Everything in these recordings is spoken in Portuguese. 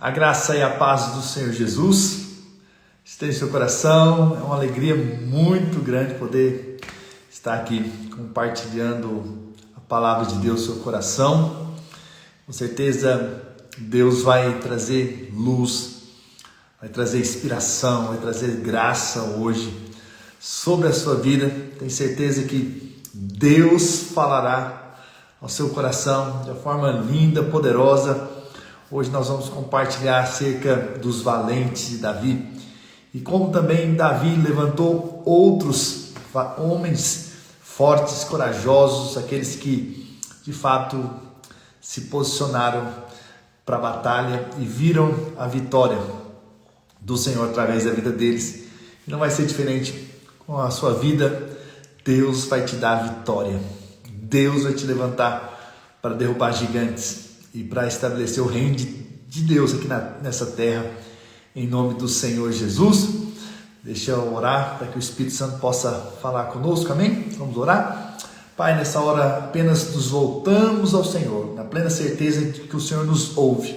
A graça e a paz do Senhor Jesus esteja em seu coração. É uma alegria muito grande poder estar aqui compartilhando a palavra de Deus no seu coração. Com certeza Deus vai trazer luz, vai trazer inspiração, vai trazer graça hoje sobre a sua vida. Tenho certeza que Deus falará ao seu coração de uma forma linda, poderosa. Hoje nós vamos compartilhar acerca dos valentes de Davi e como também Davi levantou outros homens fortes, corajosos, aqueles que de fato se posicionaram para a batalha e viram a vitória do Senhor através da vida deles. E não vai ser diferente com a sua vida. Deus vai te dar a vitória. Deus vai te levantar para derrubar gigantes e para estabelecer o reino de Deus aqui nessa terra, em nome do Senhor Jesus. Deixa eu orar para que o Espírito Santo possa falar conosco, amém? Vamos orar? Pai, nessa hora apenas nos voltamos ao Senhor, na plena certeza de que o Senhor nos ouve,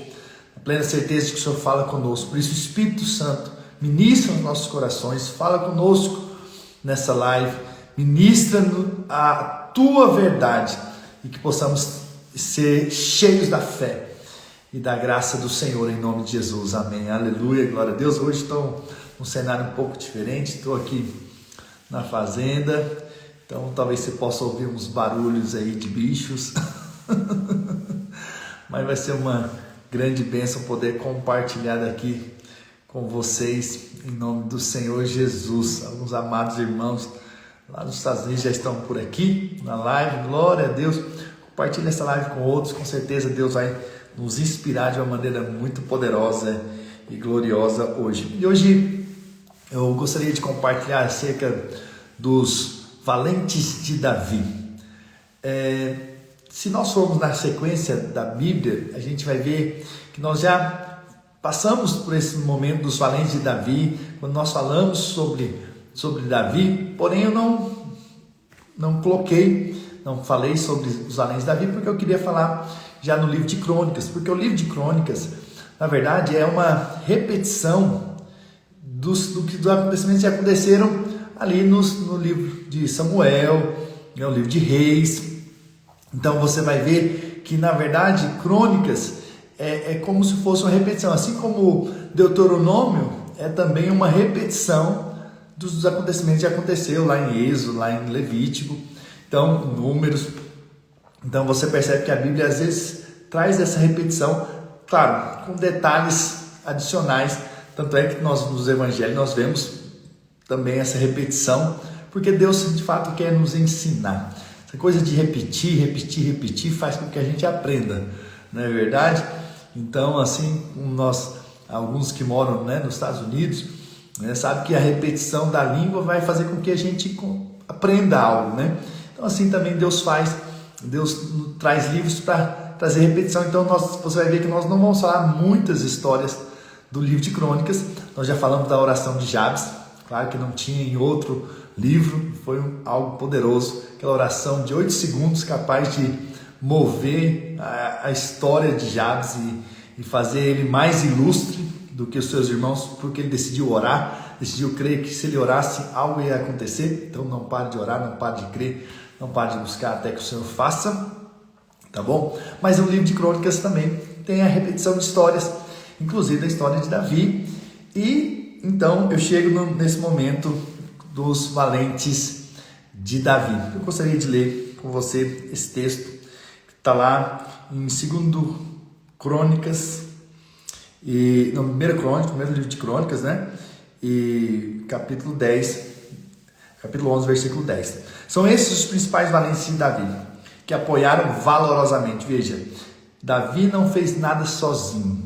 na plena certeza de que o Senhor fala conosco. Por isso o Espírito Santo ministra nos nossos corações, fala conosco nessa live, ministra a tua verdade e que possamos ser cheios da fé e da graça do Senhor, em nome de Jesus, amém, aleluia, glória a Deus. Hoje estou num cenário um pouco diferente, estou aqui na fazenda, então talvez você possa ouvir uns barulhos aí de bichos, mas vai ser uma grande bênção poder compartilhar daqui com vocês, em nome do Senhor Jesus. Alguns amados irmãos lá nos Estados Unidos já estão por aqui na live, glória a Deus. Compartilhe essa live com outros, com certeza Deus vai nos inspirar de uma maneira muito poderosa e gloriosa hoje. E hoje eu gostaria de compartilhar acerca dos valentes de Davi. Se nós formos na sequência da Bíblia, a gente vai ver que nós já passamos por esse momento dos valentes de Davi, quando nós falamos sobre Davi, porém eu não falei sobre os valentes de Davi, porque eu queria falar já no livro de Crônicas, porque o livro de Crônicas, na verdade, é uma repetição dos acontecimentos que aconteceram ali no livro de Samuel, no livro de Reis. Então você vai ver que, na verdade, Crônicas é como se fosse uma repetição, assim como Deuteronômio é também uma repetição dos acontecimentos que aconteceu lá em Êxodo, lá em Levítico, então Números. Então você percebe que a Bíblia às vezes traz essa repetição, claro, com detalhes adicionais. Tanto é que nós nos evangelhos nós vemos também essa repetição, porque Deus de fato quer nos ensinar. Essa coisa de repetir faz com que a gente aprenda, não é verdade? Então, assim, alguns que moram, nos Estados Unidos, sabe que a repetição da língua vai fazer com que a gente aprenda algo, né? Então, assim também Deus traz livros para trazer repetição. Então você vai ver que nós não vamos falar muitas histórias do livro de Crônicas. Nós já falamos da oração de Jabes, claro que não tinha em outro livro, foi algo poderoso, aquela oração de 8 segundos capaz de mover a história de Jabes e fazer ele mais ilustre do que os seus irmãos, porque ele decidiu orar, decidiu crer que se ele orasse algo ia acontecer. Então não pare de orar, não pare de crer, não pare de buscar até que o Senhor faça, tá bom? Mas o livro de Crônicas também tem a repetição de histórias, inclusive a história de Davi. E então eu chego nesse momento dos valentes de Davi. Eu gostaria de ler com você esse texto que está lá em 2 Crônicas, primeiro livro de Crônicas, e capítulo 11, versículo 10. São esses os principais valentes de Davi, que apoiaram valorosamente. Veja, Davi não fez nada sozinho.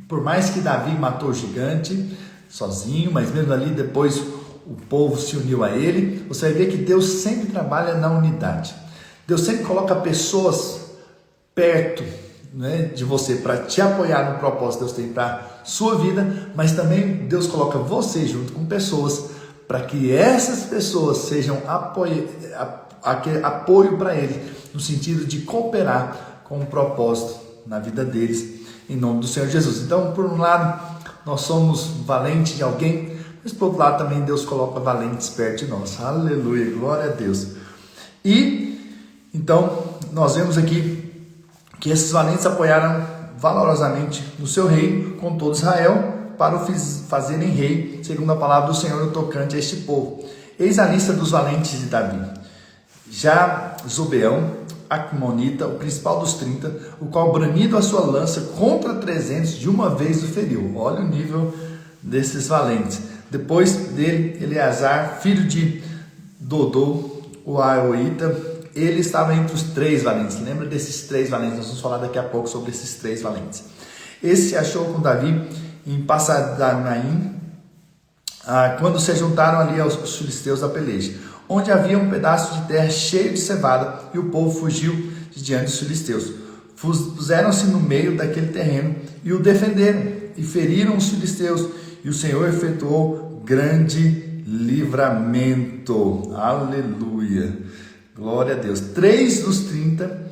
Por mais que Davi matou o gigante sozinho, mas mesmo ali depois o povo se uniu a ele, você vai ver que Deus sempre trabalha na unidade. Deus sempre coloca pessoas perto de você para te apoiar no propósito que Deus tem para a sua vida, mas também Deus coloca você junto com pessoas para que essas pessoas sejam apoio para ele, no sentido de cooperar com o propósito na vida deles. em nome do Senhor Jesus. Então, por um lado, nós somos valentes de alguém, mas por outro lado também Deus coloca valentes perto de nós. Aleluia, glória a Deus. E então nós vemos aqui que esses valentes apoiaram valorosamente no seu reino com todo Israel para o fazerem rei, segundo a palavra do Senhor no tocante a este povo. Eis a lista dos valentes de Davi. Já Zobeão, Acmonita, o principal dos 30, o qual branido a sua lança contra 300 de uma vez o feriu. Olha o nível desses valentes. Depois dele, Eleazar, filho de Dodô, o Aoita, ele estava entre os 3 valentes. Lembra desses 3 valentes? Nós vamos falar daqui a pouco sobre esses 3 valentes. Esse se achou com Davi em Passadanaim, quando se juntaram ali aos filisteus da peleja, onde havia um pedaço de terra cheio de cevada, e o povo fugiu de diante dos filisteus. Puseram-se no meio daquele terreno e o defenderam, e feriram os filisteus, e o Senhor efetuou grande livramento. Aleluia, glória a Deus. 3 dos 30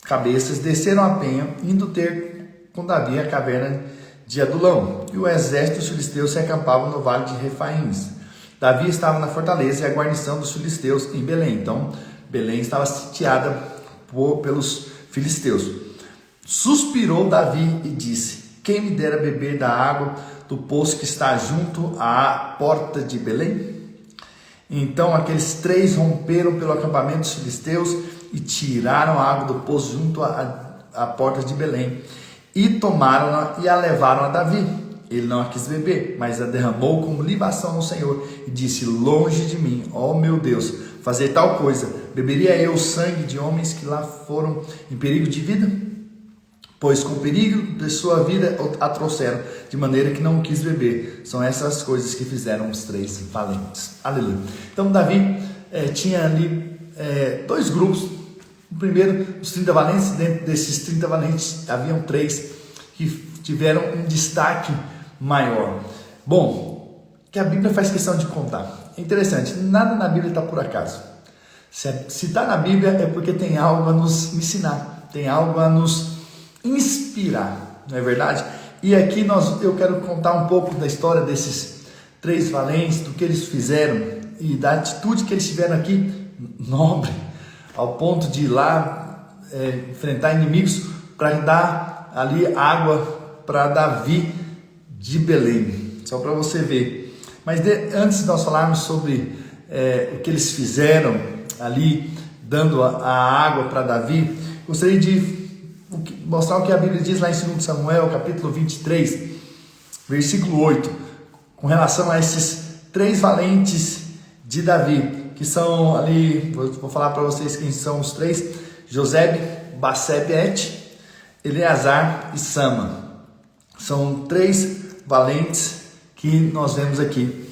cabeças desceram a penha, indo ter com Davi a caverna de Adulão, e o exército dos filisteus se acampava no vale de Refaíns. Davi estava na fortaleza e a guarnição dos filisteus em Belém. Então, Belém estava sitiada pelos filisteus. Suspirou Davi e disse: quem me dera beber da água do poço que está junto à porta de Belém? Então aqueles 3 romperam pelo acampamento dos filisteus e tiraram a água do poço junto à porta de Belém, e tomaram-na e a levaram a Davi. Ele não a quis beber, mas a derramou como libação ao Senhor e disse: longe de mim, ó meu Deus, fazer tal coisa. Beberia eu o sangue de homens que lá foram em perigo de vida? Pois com perigo de sua vida a trouxeram, de maneira que não quis beber. São essas coisas que fizeram os 3 valentes. Aleluia. Então Davi tinha ali 2 grupos. O primeiro, os 30 valentes. Dentro desses 30 valentes haviam 3 que tiveram um destaque maior. Bom, que a Bíblia faz questão de contar. É interessante, nada na Bíblia está por acaso. Se está na Bíblia é porque tem algo a nos ensinar, tem algo a nos inspirar, não é verdade? E aqui eu quero contar um pouco da história desses 3 valentes, do que eles fizeram e da atitude que eles tiveram aqui, nobre, ao ponto de ir lá enfrentar inimigos para dar ali água para Davi de Belém, só para você ver. Mas antes de nós falarmos sobre o que eles fizeram ali, dando a água para Davi, gostaria de mostrar o que a Bíblia diz lá em 2 Samuel, capítulo 23, versículo 8, com relação a esses 3 valentes de Davi, que são ali, vou falar para vocês quem são os 3: Josebe, Basebete, Eleazar e Sama. São 3 valentes que nós vemos aqui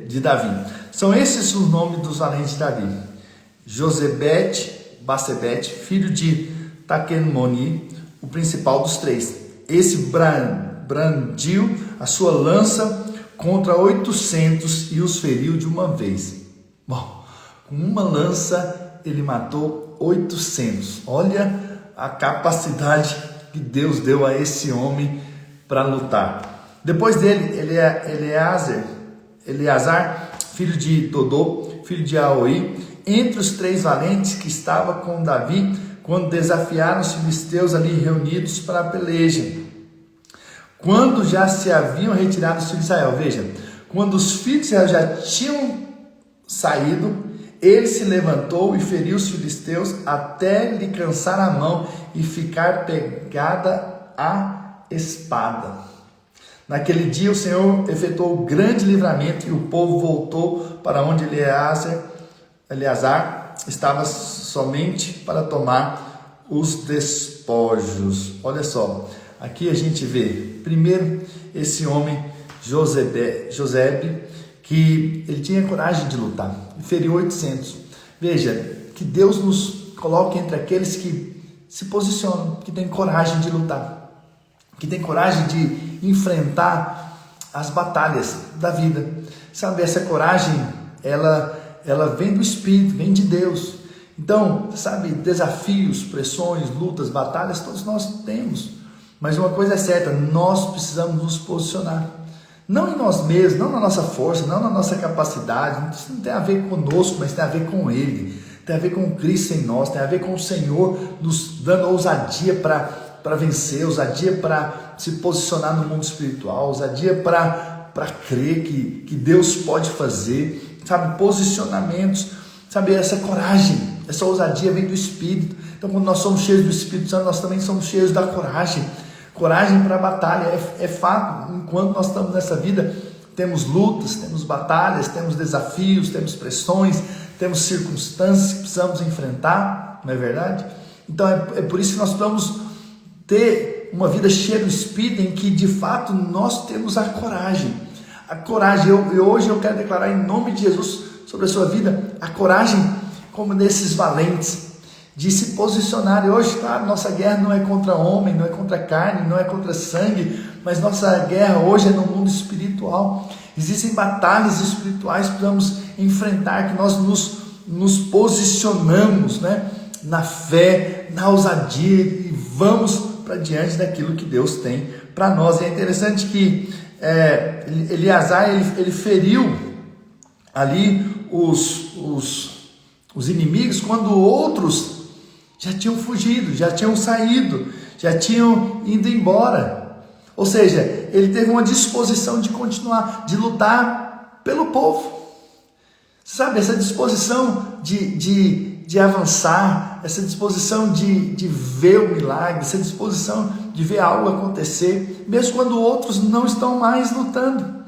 de Davi. São esses os nomes dos valentes de Davi: Josebete, Basebete, filho de Taquemoni, o principal dos 3. Esse brandiu a sua lança contra 800 e os feriu de uma vez. Bom, com uma lança ele matou 800. Olha a capacidade que Deus deu a esse homem para lutar. Depois dele, Eleazar, filho de Dodô, filho de Aoi, entre os 3 valentes que estava com Davi, quando desafiaram os filisteus ali reunidos para a peleja. Quando já se haviam retirado os filhos de Israel, veja, quando os filhos de Israel já tinham saído, ele se levantou e feriu os filisteus até lhe cansar a mão e ficar pegada a espada. Naquele dia o Senhor efetuou grande livramento e o povo voltou para onde Eleazar estava somente para tomar os despojos. Olha só, aqui a gente vê primeiro esse homem Josebe, que ele tinha coragem de lutar e feriu 800. Veja, que Deus nos coloque entre aqueles que se posicionam, que têm coragem de lutar, que têm coragem de enfrentar as batalhas da vida. Sabe, essa coragem, ela vem do Espírito, vem de Deus. Então, sabe, desafios, pressões, lutas, batalhas, todos nós temos. Mas uma coisa é certa, nós precisamos nos posicionar. Não em nós mesmos, não na nossa força, não na nossa capacidade. Isso não tem a ver conosco, mas tem a ver com Ele. Tem a ver com Cristo em nós, tem a ver com o Senhor nos dando ousadia para vencer, ousadia para se posicionar no mundo espiritual, ousadia para crer que Deus pode fazer, sabe, posicionamentos, sabe, essa coragem, essa ousadia vem do Espírito. Então, quando nós somos cheios do Espírito Santo, nós também somos cheios da coragem para a batalha. É fato, enquanto nós estamos nessa vida, temos lutas, temos batalhas, temos desafios, temos pressões, temos circunstâncias que precisamos enfrentar, não é verdade? Então é por isso que nós precisamos ter uma vida cheia do Espírito, em que de fato nós temos a coragem. A coragem, hoje eu quero declarar em nome de Jesus sobre a sua vida, a coragem como desses valentes, de se posicionar. E hoje, claro, nossa guerra não é contra homem, não é contra carne, não é contra sangue, mas nossa guerra hoje é no mundo espiritual. Existem batalhas espirituais que precisamos enfrentar, que nós nos posicionamos, né, na fé, na ousadia, e vamos para diante daquilo que Deus tem para nós. E é interessante que Eleazar, ele feriu ali os inimigos, quando outros já tinham fugido, já tinham saído, já tinham ido embora. Ou seja, ele teve uma disposição de continuar, de lutar pelo povo. Sabe, essa disposição de avançar, essa disposição de ver o milagre, essa disposição de ver algo acontecer, mesmo quando outros não estão mais lutando.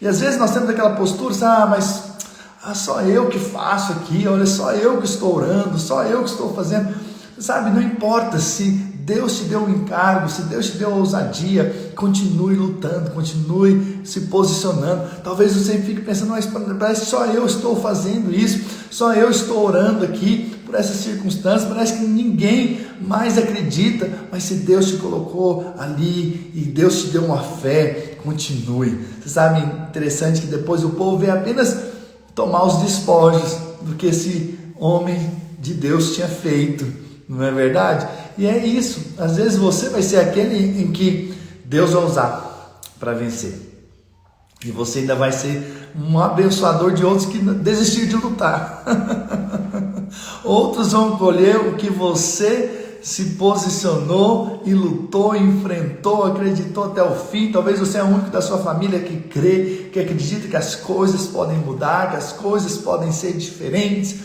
E às vezes nós temos aquela postura, mas só eu que faço aqui, olha, só eu que estou orando, só eu que estou fazendo. Sabe, não importa se Deus te deu um encargo, se Deus te deu ousadia, continue lutando, continue se posicionando. Talvez você fique pensando, mas parece que só eu estou fazendo isso, só eu estou orando aqui por essas circunstâncias, parece que ninguém mais acredita. Mas se Deus te colocou ali e Deus te deu uma fé, continue. Você sabe, interessante que depois o povo veio apenas tomar os despojos do que esse homem de Deus tinha feito. Não é verdade? E é isso. Às vezes você vai ser aquele em que Deus vai usar para vencer. E você ainda vai ser um abençoador de outros que desistiram de lutar. Outros vão colher o que você se posicionou e lutou, enfrentou, acreditou até o fim. Talvez você é o único da sua família que crê, que acredita que as coisas podem mudar, que as coisas podem ser diferentes.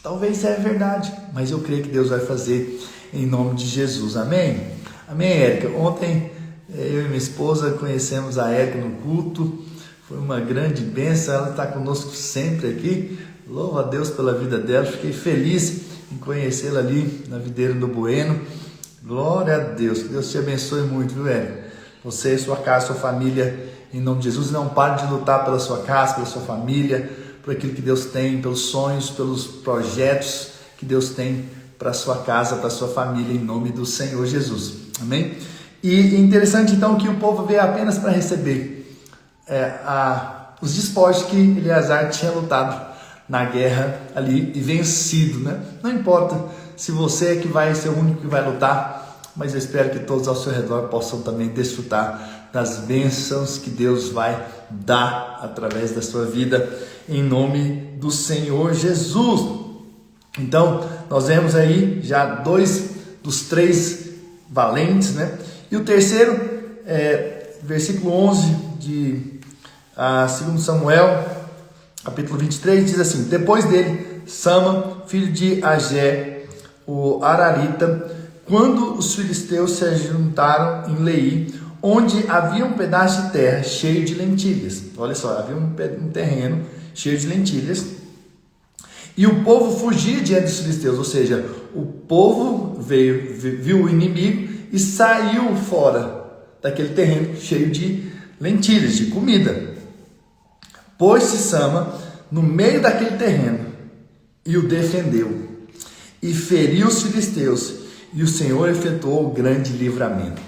Talvez é verdade, mas eu creio que Deus vai fazer em nome de Jesus. Amém? Amém, Érica? Ontem eu e minha esposa conhecemos a Érica no culto. Foi uma grande bênção. Ela está conosco sempre aqui. Louvo a Deus pela vida dela. Fiquei feliz em conhecê-la ali na Videira do Bueno. Glória a Deus. Que Deus te abençoe muito, viu, Érica? Você, sua casa, sua família, em nome de Jesus. Não pare de lutar pela sua casa, pela sua família, por aquilo que Deus tem, pelos sonhos, pelos projetos que Deus tem para a sua casa, para a sua família, em nome do Senhor Jesus. Amém? E interessante então que o povo veio apenas para receber os despojos que Eleazar tinha lutado na guerra ali e vencido, né? Não importa se você é que vai ser o único que vai lutar, mas eu espero que todos ao seu redor possam também desfrutar das bênçãos que Deus vai dar através da sua vida, em nome do Senhor Jesus. Então, nós vemos aí já 2 dos 3 valentes, né? E o terceiro, versículo 11 de 2 Samuel, capítulo 23, diz assim: depois dele, Sama, filho de Agé, o Ararita, quando os filisteus se juntaram em Leí, onde havia um pedaço de terra cheio de lentilhas. Olha só, havia um terreno cheio de lentilhas, e o povo fugia diante dos filisteus. Ou seja, o povo viu o inimigo e saiu fora daquele terreno cheio de lentilhas, de comida. Pôs-se Sama no meio daquele terreno e o defendeu, e feriu os filisteus, e o Senhor efetuou o grande livramento.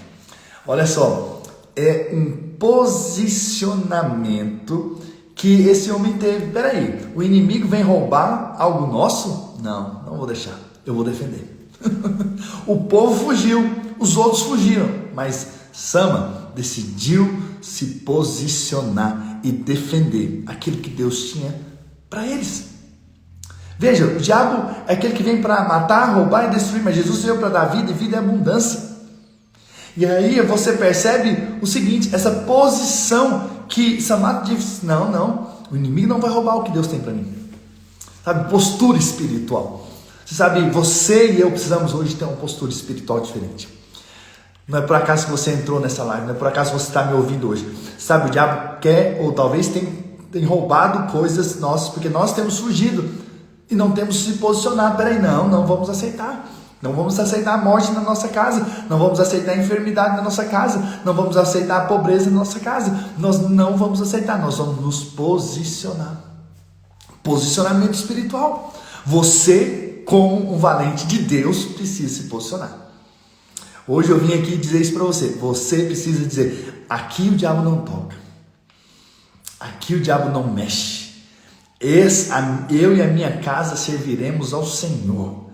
Olha só, é um posicionamento que esse homem teve. Peraí, o inimigo vem roubar algo nosso? Não, não vou deixar, eu vou defender. O povo fugiu, os outros fugiram, mas Sama decidiu se posicionar e defender aquilo que Deus tinha para eles. Veja, o diabo é aquele que vem para matar, roubar e destruir, mas Jesus veio para dar vida e vida é abundância. E aí você percebe o seguinte, essa posição que Sama disse, não, o inimigo não vai roubar o que Deus tem para mim. Sabe, postura espiritual. Você sabe, você e eu precisamos hoje ter uma postura espiritual diferente. Não é por acaso que você entrou nessa live, não é por acaso que você está me ouvindo hoje. Sabe, o diabo quer, ou talvez tem roubado coisas nossas, porque nós temos fugido e não temos se posicionado. Peraí, não vamos aceitar. Não vamos aceitar a morte na nossa casa, não vamos aceitar a enfermidade na nossa casa, não vamos aceitar a pobreza na nossa casa. Nós não vamos aceitar, nós vamos nos posicionar. Posicionamento espiritual. Você, como um valente de Deus, precisa se posicionar. Hoje eu vim aqui dizer isso para você. Você precisa dizer, aqui o diabo não toca. Aqui o diabo não mexe. Eu e a minha casa serviremos ao Senhor.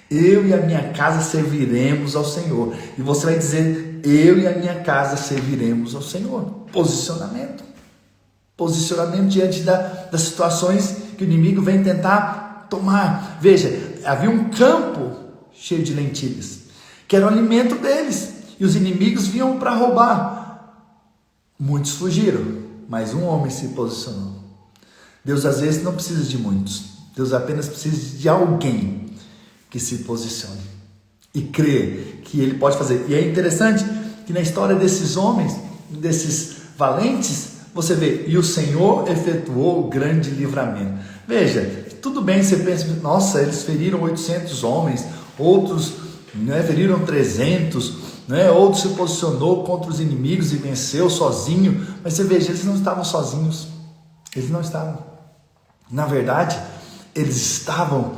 Eu e a minha casa serviremos ao Senhor. E você vai dizer, eu e a minha casa serviremos ao Senhor. Posicionamento. Posicionamento diante das situações que o inimigo vem tentar tomar. Veja, havia um campo cheio de lentilhas, que era o alimento deles, e os inimigos vinham para roubar. Muitos fugiram, mas um homem se posicionou. Deus às vezes não precisa de muitos, Deus apenas precisa de alguém que se posicione e crê que ele pode fazer. E é interessante que na história desses homens, desses valentes, você vê, e o Senhor efetuou o grande livramento. Veja, tudo bem, você pensa, nossa, eles feriram 800 homens, outros feriram 300, outro se posicionou contra os inimigos e venceu sozinho, mas você veja, eles não estavam sozinhos, eles não estavam, na verdade, eles estavam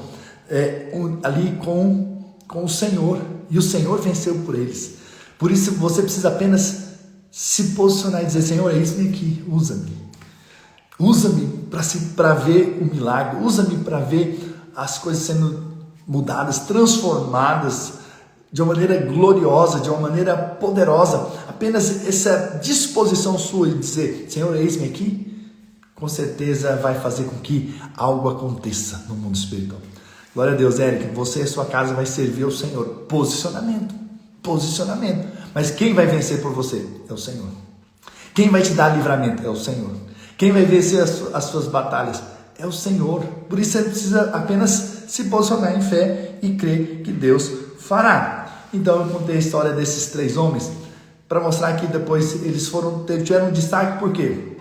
ali com o Senhor, e o Senhor venceu por eles. Por isso você precisa apenas se posicionar e dizer, Senhor, eis-me aqui, usa-me para ver o milagre, usa-me para ver as coisas sendo mudadas, transformadas de uma maneira gloriosa, de uma maneira poderosa. Apenas essa disposição sua de dizer, Senhor, eis-me aqui, com certeza vai fazer com que algo aconteça no mundo espiritual. Glória a Deus, Érica, você e a sua casa vai servir ao Senhor. Posicionamento. Mas quem vai vencer por você? É o Senhor. Quem vai te dar livramento? É o Senhor. Quem vai vencer as suas batalhas? É o Senhor. Por isso você precisa apenas se posicionar em fé e crer que Deus fará. Então eu contei a história desses 3 homens para mostrar que depois eles tiveram um destaque. Por quê?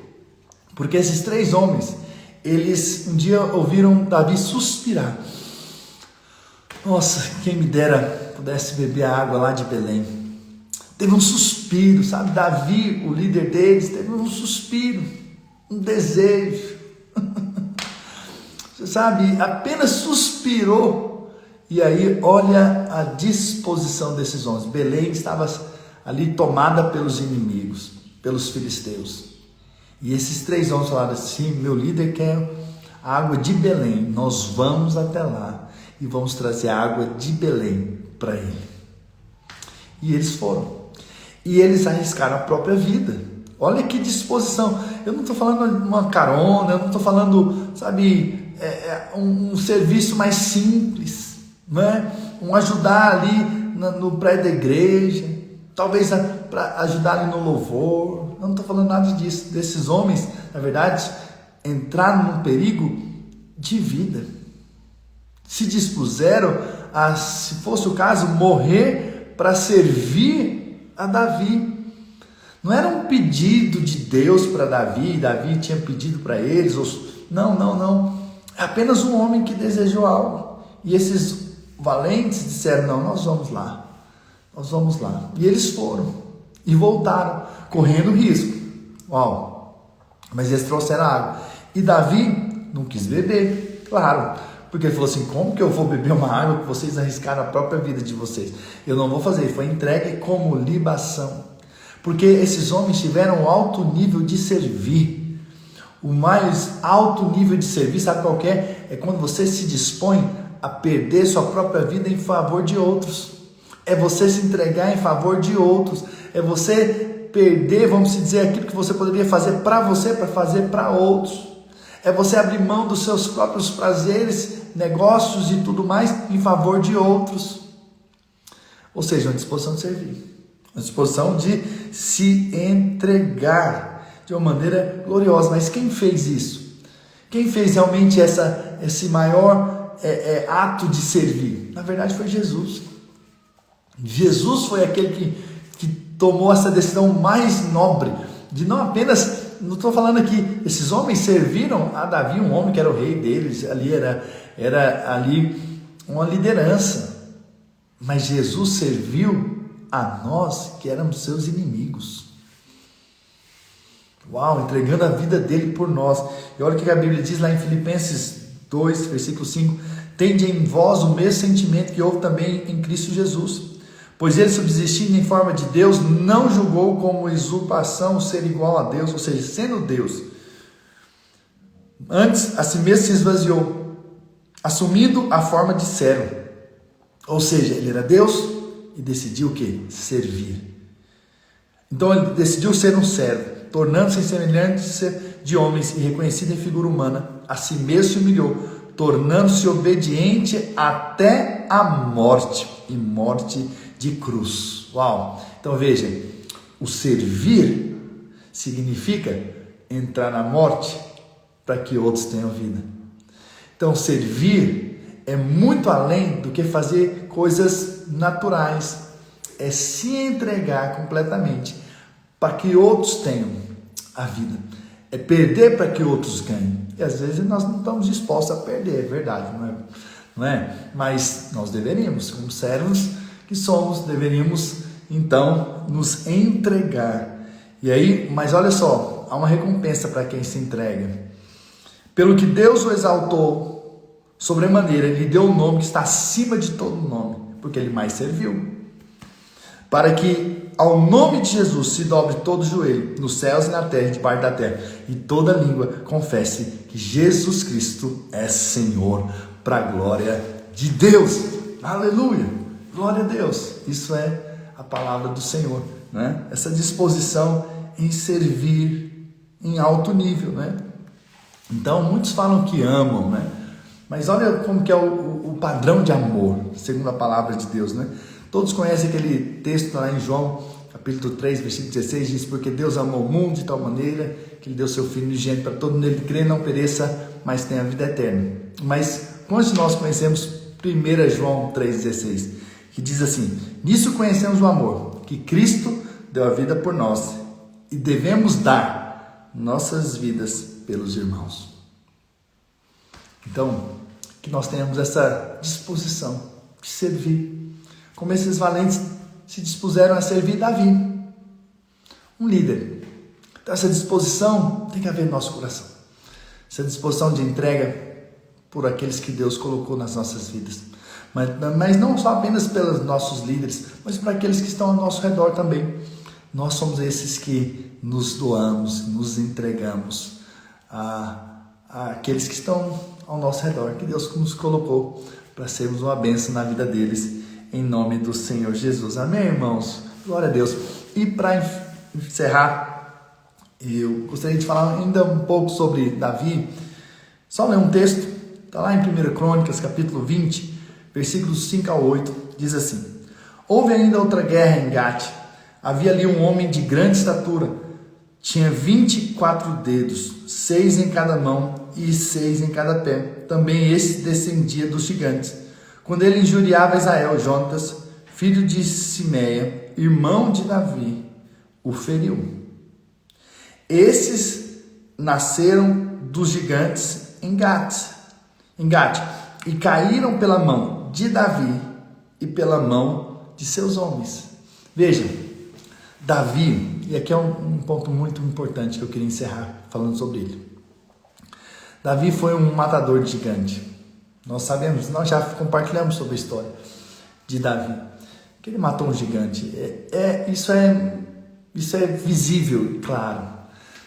Porque esses 3 homens, eles um dia ouviram Davi suspirar. Nossa, quem me dera pudesse beber a água lá de Belém. Teve um suspiro, sabe? Davi, o líder deles, teve um suspiro, um desejo. Você sabe, apenas suspirou. E aí, olha a disposição desses homens. Belém estava ali tomada pelos inimigos, pelos filisteus. E esses 3 homens falaram assim, meu líder quer a água de Belém, nós vamos até lá e vamos trazer a água de Belém para ele. E eles foram. E eles arriscaram a própria vida. Olha que disposição. Eu não estou falando uma carona, eu não estou falando, sabe, um serviço mais simples, não é? Um ajudar ali no prédio da igreja, talvez para ajudar ali no louvor. Eu não estou falando nada disso. Desses homens, na verdade, entraram num perigo de vida. Se dispuseram a, se fosse o caso, morrer para servir a Davi. Não era um pedido de Deus para Davi, Davi tinha pedido para eles. Não. É apenas um homem que desejou algo. E esses valentes disseram, não, nós vamos lá. E eles foram e voltaram, correndo risco. Uau! Mas eles trouxeram água. E Davi não quis beber, claro. Porque ele falou assim, como que eu vou beber uma água que vocês arriscaram a própria vida de vocês? Eu não vou fazer, foi entregue como libação. Porque esses homens tiveram um alto nível de servir. O mais alto nível de servir, sabe qual que é? É quando você se dispõe a perder sua própria vida em favor de outros. É você se entregar em favor de outros. É você perder, vamos dizer, aquilo que você poderia fazer para você, para fazer para outros. É você abrir mão dos seus próprios prazeres, negócios e tudo mais em favor de outros. Ou seja, uma disposição de servir. Uma disposição de se entregar de uma maneira gloriosa. Mas quem fez isso? Quem fez realmente esse maior ato de servir? Na verdade foi Jesus. Jesus foi aquele que tomou essa decisão mais nobre, de não apenas, não estou falando aqui, esses homens serviram a Davi, um homem que era o rei deles, ali era ali uma liderança, mas Jesus serviu a nós que éramos seus inimigos. Uau, entregando a vida dele por nós. E olha o que a Bíblia diz lá em Filipenses 2, versículo 5, tende em vós o mesmo sentimento que houve também em Cristo Jesus, pois ele, subsistindo em forma de Deus, não julgou como usurpação ser igual a Deus, ou seja, sendo Deus. Antes, a si mesmo se esvaziou, assumindo a forma de servo. Ou seja, ele era Deus e decidiu o quê? Servir. Então ele decidiu ser um servo, tornando-se em semelhança de homens e reconhecido em figura humana, a si mesmo se humilhou, tornando-se obediente até a morte, e morte de cruz. Uau! Então veja, o servir significa entrar na morte para que outros tenham vida. Então servir é muito além do que fazer coisas naturais, é se entregar completamente para que outros tenham a vida, é perder para que outros ganhem. E às vezes nós não estamos dispostos a perder, é verdade, não é? Mas nós deveríamos, como servos que somos, deveríamos então nos entregar. E aí, mas olha só, há uma recompensa para quem se entrega. Pelo que Deus o exaltou sobremaneira, ele deu um nome que está acima de todo nome, porque ele mais serviu. Para que ao nome de Jesus se dobre todo o joelho, nos céus e na terra e debaixo da terra, e toda língua confesse que Jesus Cristo é Senhor, para a glória de Deus. Aleluia! Glória a Deus, isso é a palavra do Senhor, né? Essa disposição em servir em alto nível, né? Então, muitos falam que amam, né? Mas olha como que é o padrão de amor, segundo a palavra de Deus, né? Todos conhecem aquele texto lá em João, capítulo 3, versículo 16, diz, porque Deus amou o mundo de tal maneira que ele deu seu Filho unigênito para todo nele crer, não pereça, mas tenha a vida eterna. Mas, quando nós conhecemos 1 João 3,16, que diz assim, nisso conhecemos o amor, que Cristo deu a vida por nós e devemos dar nossas vidas pelos irmãos. Então, que nós tenhamos essa disposição de servir, como esses valentes se dispuseram a servir Davi, um líder. Então, essa disposição tem que haver no nosso coração, essa disposição de entrega por aqueles que Deus colocou nas nossas vidas. Mas não só apenas pelos nossos líderes, mas para aqueles que estão ao nosso redor também. Nós somos esses que nos doamos, nos entregamos àqueles que estão ao nosso redor, que Deus nos colocou para sermos uma bênção na vida deles, em nome do Senhor Jesus. Amém, irmãos? Glória a Deus. E para encerrar, eu gostaria de falar ainda um pouco sobre Davi. Só ler um texto, está lá em 1 Crônicas, capítulo 20, versículos 5 a 8, diz assim, houve ainda outra guerra em Gate, havia ali um homem de grande estatura, tinha 24 dedos, 6 em cada mão e 6 em cada pé, também esse descendia dos gigantes. Quando ele injuriava Israel, Jonatas, filho de Simeia, irmão de Davi, o feriu. Esses nasceram dos gigantes em Gate, e caíram pela mão de Davi e pela mão de seus homens. Veja, Davi, e aqui é um ponto muito importante que eu queria encerrar falando sobre ele. Davi foi um matador de gigante. Nós sabemos, nós já compartilhamos sobre a história de Davi, que ele matou um gigante. Isso é visível, claro.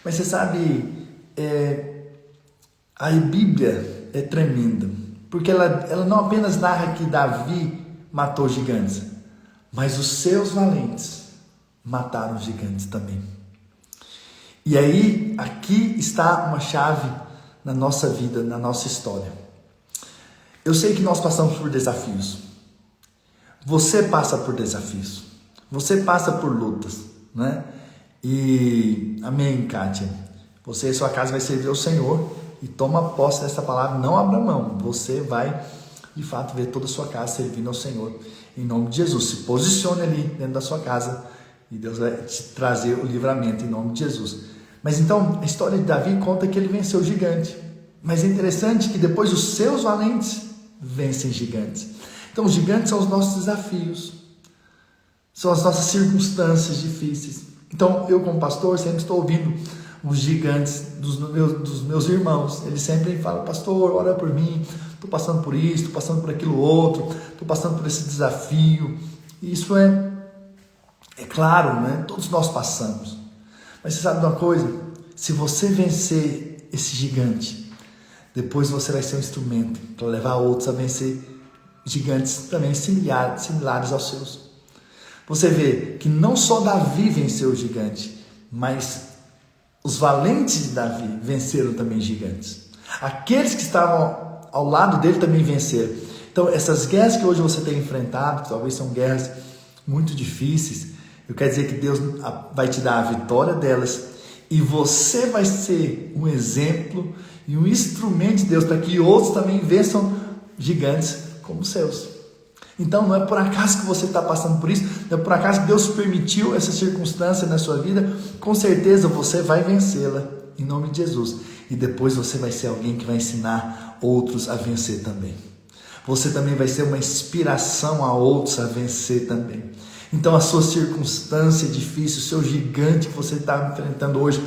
Mas você sabe, a Bíblia é tremenda, porque ela não apenas narra que Davi matou gigantes, mas os seus valentes mataram gigantes também. E aí, aqui está uma chave na nossa vida, na nossa história. Eu sei que nós passamos por desafios. Você passa por desafios. Você passa por lutas, né? E, amém, Kátia. Você e sua casa vai servir ao Senhor e toma posse dessa palavra, não abra mão. Você vai, de fato, ver toda a sua casa servindo ao Senhor. Em nome de Jesus, se posicione ali dentro da sua casa e Deus vai te trazer o livramento em nome de Jesus. Mas então, a história de Davi conta que ele venceu o gigante. Mas é interessante que depois os seus valentes vencem gigantes. Então, os gigantes são os nossos desafios, são as nossas circunstâncias difíceis. Então, eu como pastor sempre estou ouvindo os gigantes dos meus irmãos. Eles sempre falam: pastor, ora por mim, estou passando por isso, estou passando por aquilo outro, estou passando por esse desafio. E isso é claro, né? Todos nós passamos. Mas você sabe de uma coisa? Se você vencer esse gigante, depois você vai ser um instrumento para levar outros a vencer gigantes também similares aos seus. Você vê que não só Davi venceu o gigante, mas os valentes de Davi venceram também gigantes. Aqueles que estavam ao lado dele também venceram. Então, essas guerras que hoje você tem enfrentado, talvez são guerras muito difíceis, eu quero dizer que Deus vai te dar a vitória delas e você vai ser um exemplo e um instrumento de Deus para que outros também vençam gigantes como os seus. Então não é por acaso que você está passando por isso, não é por acaso que Deus permitiu essa circunstância na sua vida. Com certeza você vai vencê-la em nome de Jesus, e depois você vai ser alguém que vai ensinar outros a vencer também. Você também vai ser uma inspiração a outros a vencer também. Então a sua circunstância difícil, o seu gigante que você está enfrentando hoje,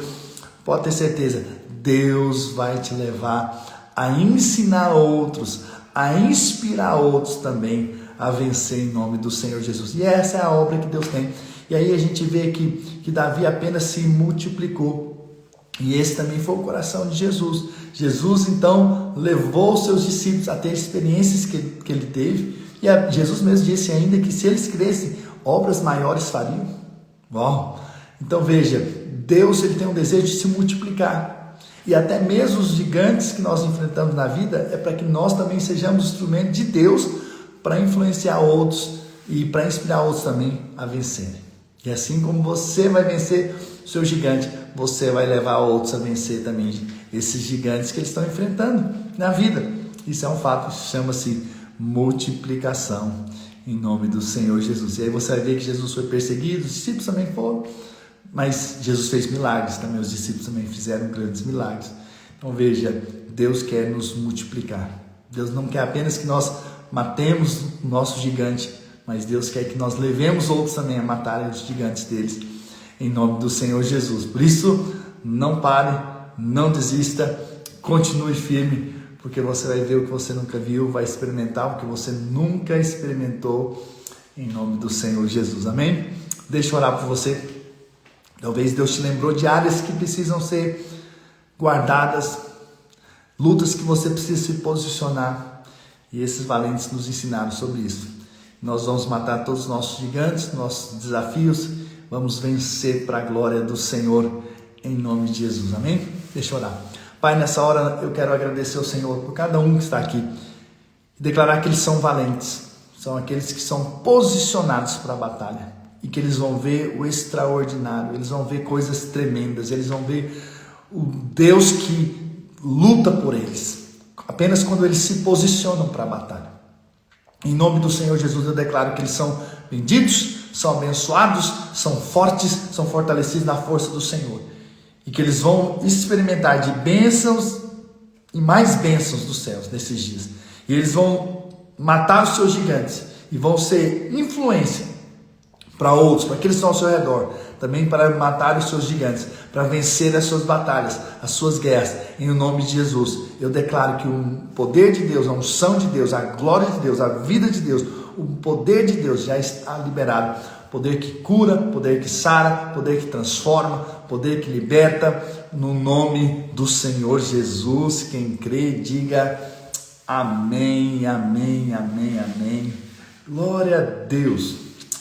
pode ter certeza, Deus vai te levar a ensinar outros, a inspirar outros também a vencer em nome do Senhor Jesus. E essa é a obra que Deus tem. E aí a gente vê que Davi apenas se multiplicou. E esse também foi o coração de Jesus. Jesus então levou os seus discípulos a ter experiências que ele teve. E Jesus mesmo disse ainda que se eles crescem, obras maiores fariam. Uau! Então veja, Deus ele tem um desejo de se multiplicar. E até mesmo os gigantes que nós enfrentamos na vida é para que nós também sejamos instrumento de Deus para influenciar outros e para inspirar outros também a vencerem. E assim como você vai vencer o seu gigante, você vai levar outros a vencer também esses gigantes que eles estão enfrentando na vida. Isso é um fato, chama-se multiplicação em nome do Senhor Jesus. E aí você vai ver que Jesus foi perseguido, os discípulos também foram, mas Jesus fez milagres também, os discípulos também fizeram grandes milagres. Então veja, Deus quer nos multiplicar. Deus não quer apenas que nós matemos o nosso gigante, mas Deus quer que nós levemos outros também a matarem os gigantes deles, em nome do Senhor Jesus. Por isso, não pare, não desista, continue firme, porque você vai ver o que você nunca viu, vai experimentar o que você nunca experimentou, em nome do Senhor Jesus. Amém? Deixa eu orar por você. Talvez Deus te lembrou de áreas que precisam ser guardadas, lutas que você precisa se posicionar, e esses valentes nos ensinaram sobre isso. Nós vamos matar todos os nossos gigantes, nossos desafios, vamos vencer para a glória do Senhor, em nome de Jesus. Amém? Deixa eu orar. Pai, nessa hora eu quero agradecer ao Senhor por cada um que está aqui e declarar que eles são valentes, são aqueles que são posicionados para a batalha e que eles vão ver o extraordinário, eles vão ver coisas tremendas, eles vão ver o Deus que luta por eles, apenas quando eles se posicionam para a batalha. Em nome do Senhor Jesus eu declaro que eles são benditos, são abençoados, são fortes, são fortalecidos na força do Senhor. E que eles vão experimentar de bênçãos e mais bênçãos dos céus nesses dias. E eles vão matar os seus gigantes e vão ser influência para outros, para aqueles que estão ao seu redor, também para matar os seus gigantes, para vencer as suas batalhas, as suas guerras, em nome de Jesus. Eu declaro que o poder de Deus, a unção de Deus, a glória de Deus, a vida de Deus, o poder de Deus já está liberado. Poder que cura, poder que sara, poder que transforma, poder que liberta, no nome do Senhor Jesus. Quem crê, diga Amém, amém, amém, amém. Glória a Deus.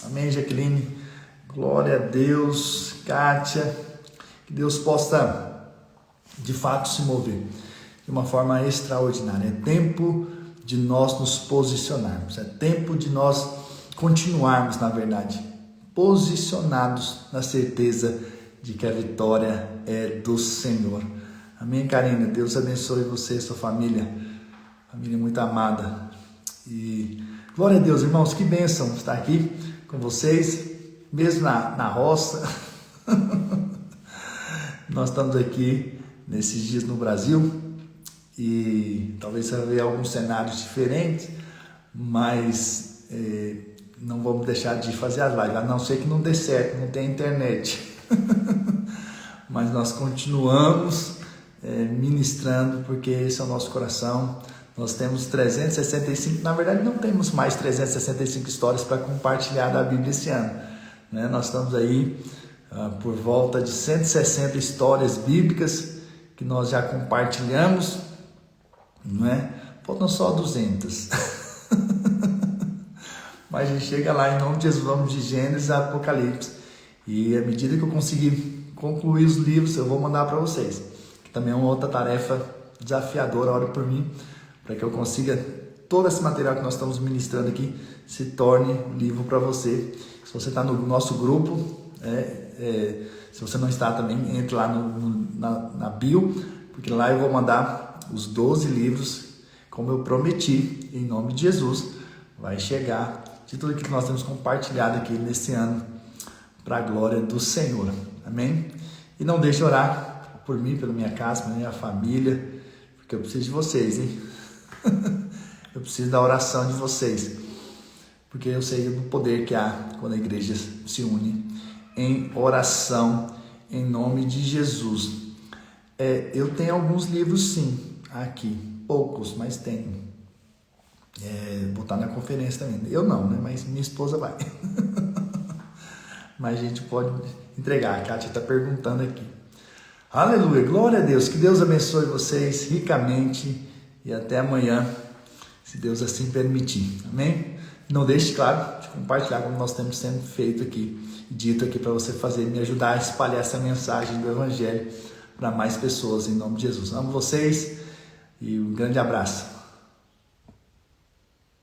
Amém, Jaqueline. Glória a Deus, Kátia. Que Deus possa, de fato, se mover de uma forma extraordinária. É tempo de nós nos posicionarmos. É tempo de nós continuarmos, na verdade, posicionados na certeza de que a vitória é do Senhor. Amém, Karina? Deus abençoe você e sua família. Família muito amada. E glória a Deus, irmãos, que bênção estar aqui com vocês, mesmo na roça. Nós estamos aqui nesses dias no Brasil e talvez você veja alguns cenários diferentes, mas não vamos deixar de fazer as lives, a não ser que não dê certo, não tem internet. Mas nós continuamos ministrando, porque esse é o nosso coração. Nós temos 365, na verdade não temos mais 365 histórias para compartilhar da Bíblia esse ano, né? Nós estamos aí por volta de 160 histórias bíblicas que nós já compartilhamos, não é? Faltam só 200. Mas a gente chega lá em nome de Jesus, vamos de Gênesis a Apocalipse. E à medida que eu conseguir concluir os livros, eu vou mandar para vocês. Que também é uma outra tarefa desafiadora, ore por mim, para que eu consiga todo esse material que nós estamos ministrando aqui se torne um livro para você. Se você está no nosso grupo, se você não está também, entre lá na bio, porque lá eu vou mandar os 12 livros, como eu prometi, em nome de Jesus. Vai chegar de tudo que nós temos compartilhado aqui nesse ano, para a glória do Senhor. Amém? E não deixe de orar por mim, pela minha casa, pela minha família, porque eu preciso de vocês, hein? Eu preciso da oração de vocês, porque eu sei do poder que há quando a igreja se une em oração, em nome de Jesus. Eu tenho alguns livros sim, aqui, poucos, mas tenho. Vou estar na conferência também. Eu não, né? Mas minha esposa vai. Mas a gente pode entregar. A Kátia está perguntando aqui. Aleluia, glória a Deus. Que Deus abençoe vocês ricamente. E até amanhã, se Deus assim permitir. Amém? Não deixe, claro, de compartilhar como nós temos sendo feito aqui, dito aqui para você fazer, me ajudar a espalhar essa mensagem do Evangelho para mais pessoas, em nome de Jesus. Amo vocês e um grande abraço.